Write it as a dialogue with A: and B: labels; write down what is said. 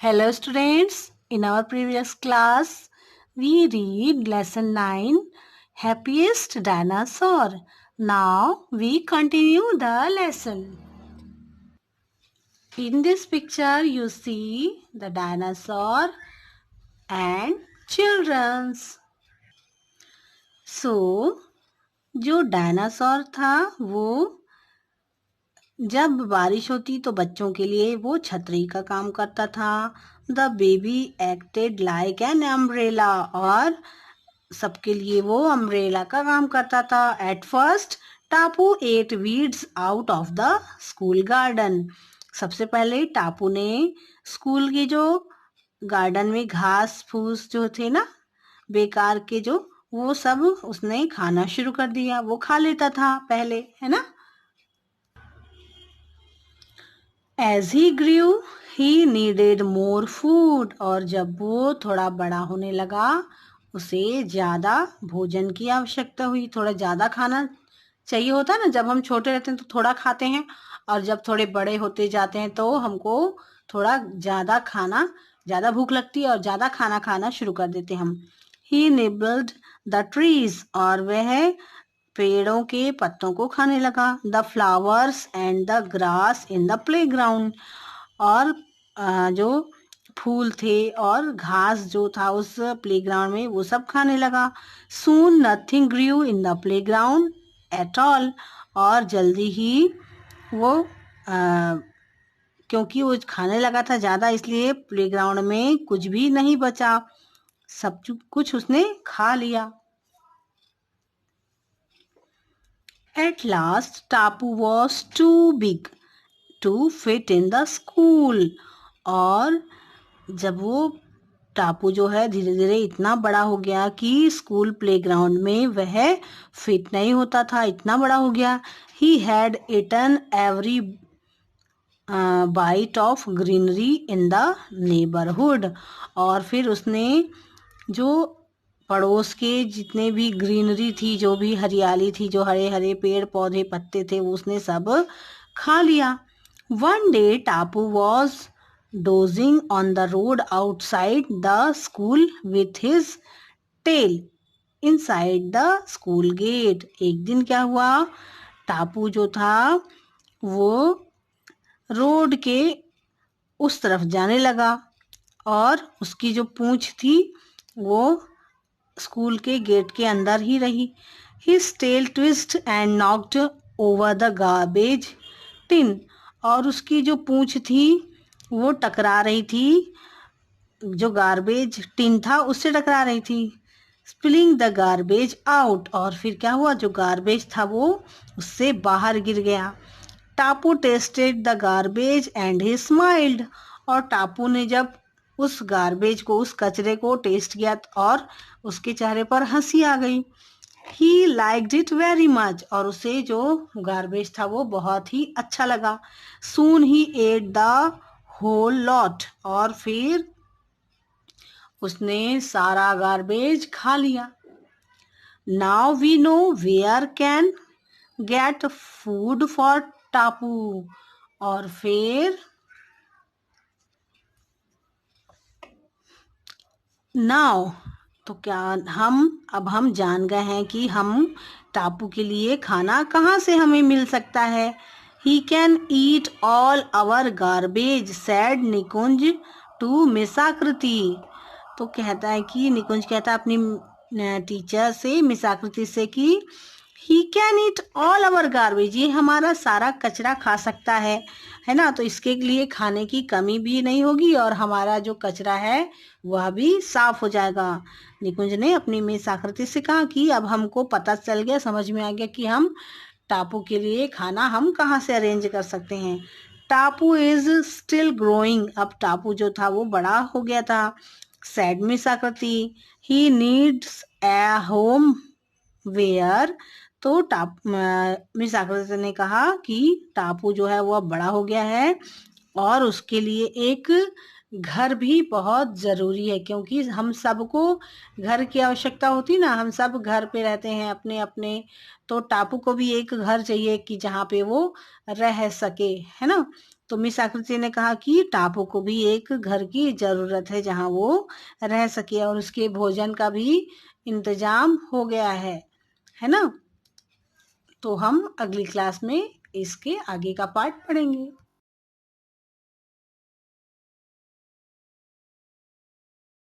A: Hello students, in our previous class we read lesson 9 Happiest Dinosaur. Now we continue the lesson. In this picture you see the dinosaur and children's. So जो dinosaur था वो जब बारिश होती तो बच्चों के लिए वो छतरी का काम करता था. The baby acted like an umbrella और सबके लिए वो अम्ब्रेला का काम करता था. At first Tapu ate weeds out of the school garden. सबसे पहले टापू ने स्कूल के जो गार्डन में घास फूस जो थे ना बेकार के जो वो सब उसने खाना शुरू कर दिया. वो खा लेता था पहले, है ना. As he grew, he needed more food. और जब वो थोड़ा बड़ा होने लगा उसे ज़्यादा भोजन की आवश्यकता हुई. थोड़ा ज़्यादा खाना चाहिए होता है ना. जब हम छोटे रहते हैं तो थोड़ा खाते हैं और जब थोड़े बड़े होते जाते हैं तो हमको थोड़ा ज़्यादा भूख लगती है और ज़्यादा खाना खाना शुरू कर देते हैं हम. He nibbled the trees और वह पेड़ों के पत्तों को खाने लगा. The flowers and the grass in the playground और जो फूल थे और घास जो था उस प्लेग्राउंड में वो सब खाने लगा. Soon nothing grew in the playground at all और जल्दी ही वो क्योंकि वो खाने लगा था ज़्यादा इसलिए प्लेग्राउंड में कुछ भी नहीं बचा. सब कुछ उसने खा लिया. At last, Tapu was too big to fit in the school. और जब वो टापू जो है धीरे धीरे इतना बड़ा हो गया कि स्कूल प्लेग्राउंड में वह फिट नहीं होता था. इतना बड़ा हो गया. He had eaten every bite of greenery in the neighborhood. और फिर उसने जो पड़ोस के जितने भी ग्रीनरी थी, जो भी हरियाली थी, जो हरे हरे पेड़ पौधे पत्ते थे वो उसने सब खा लिया. One day Tapu was dozing on the road outside the school with his tail inside the school gate. एक दिन क्या हुआ, टापू जो था वो रोड के उस तरफ जाने लगा और उसकी जो पूंछ थी वो स्कूल के गेट के अंदर ही रही. His tail twisted and knocked over the garbage tin. और उसकी जो पूंछ थी वो टकरा रही थी, जो गार्बेज टिन था उससे टकरा रही थी. स्पिलिंग द गार्बेज आउट और फिर क्या हुआ, जो गार्बेज था वो उससे बाहर गिर गया. टापू tested the garbage and he smiled. और टापू ने जब उस गार्बेज को, उस कचरे को टेस्ट किया और उसके चेहरे पर हंसी आ गई. He liked it very much और उसे जो गार्बेज था वो बहुत ही अच्छा लगा. Soon he ate the whole lot और फिर उसने सारा गार्बेज खा लिया. Now we know where can get food for Tapu. और फिर नाउ तो क्या अब हम जान गए हैं कि हम टापू के लिए खाना कहाँ से हमें मिल सकता है. He can eat all our garbage said Nikunj to miss Akriti. तो कहता है कि निकुंज कहता है अपनी टीचर से, मिस आकृति से, कि he can eat all our garbage, ये हमारा सारा कचरा खा सकता है ना. तो इसके लिए खाने की कमी भी नहीं होगी और हमारा जो कचरा है वह भी साफ हो जाएगा. निकुंज ने अपनी मिस आकृति से कहा कि अब हमको पता चल गया, समझ में आ गया कि हम टापू के लिए खाना हम कहाँ से अरेंज कर सकते हैं. टापू इज स्टिल ग्रोइंग. अब टापू जो था वो बड़ा हो गया था. Said miss Akriti. He needs a home where. तो मिस आकृति ने कहा कि टापू जो है वो अब बड़ा हो गया है और उसके लिए एक घर भी बहुत ज़रूरी है, क्योंकि हम सबको घर की आवश्यकता होती ना. हम सब घर पे रहते हैं अपने अपने, तो टापू को भी एक घर चाहिए कि जहाँ पे वो रह सके, है ना. तो मिस आकृति ने कहा कि टापू को भी एक घर की जरूरत है जहाँ वो रह सके और उसके भोजन का भी इंतजाम हो गया है ना। तो हम अगली क्लास में इसके आगे का पार्ट पढ़ेंगे।